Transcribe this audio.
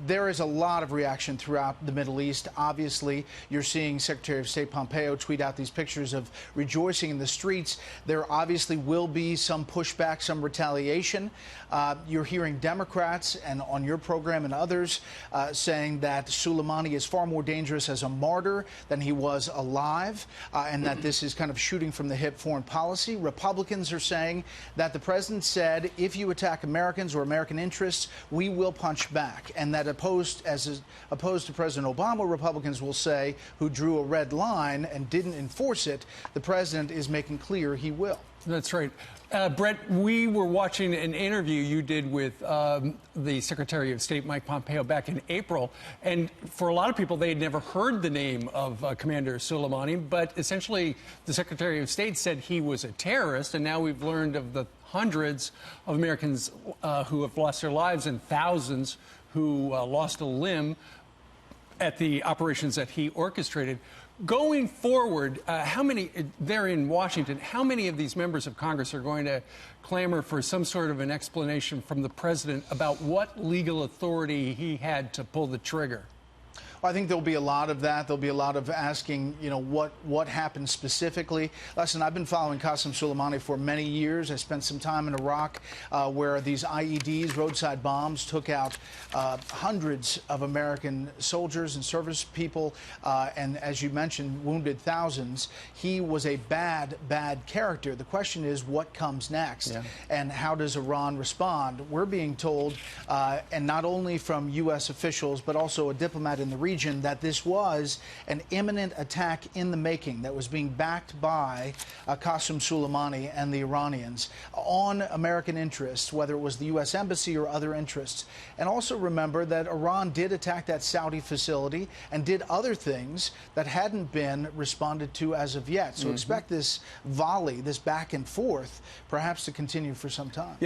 There is a lot of reaction throughout the Middle East. Obviously, you're seeing Secretary of State Pompeo tweet out these pictures of rejoicing in the streets. There obviously will be some pushback, some retaliation. You're hearing Democrats and on your program and others saying that Soleimani is far more dangerous as a martyr than he was alive, and that this is kind of shooting from the hip foreign policy. Republicans are saying that the president said, if you attack Americans or American interests, we will punch back, and that opposed to President Obama, Republicans will say, who drew a red line and didn't enforce it, the president is making clear he will. That's right. Bret, we were watching an interview you did with the Secretary of State, Mike Pompeo, back in April. And for a lot of people, they had never heard the name of Commander Soleimani. But essentially, the Secretary of State said he was a terrorist. And now we've learned of the hundreds of Americans who have lost their lives and thousands who lost a limb at the operations that he orchestrated. Going forward, how many, there in Washington, how many of these members of Congress are going to clamor for some sort of an explanation from the president about what legal authority he had to pull the trigger? I think there'll be a lot of that. There'll be a lot of asking, you know, what happened specifically. Listen, I've been following Qassem Soleimani for many years. I spent some time in Iraq where these IEDs, roadside bombs, took out hundreds of American soldiers and service people, and as you mentioned, wounded thousands. He was a bad character. The question is, what comes next? Yeah. And how does Iran respond? We're being told, and not only from U.S. officials, but also a diplomat in the region, that this was an imminent attack in the making that was being backed by Qassem Soleimani and the Iranians on American interests, whether it was the U.S. Embassy or other interests. And also remember that Iran did attack that Saudi facility and did other things that hadn't been responded to as of yet. So expect this volley, this back and forth, perhaps to continue for some time.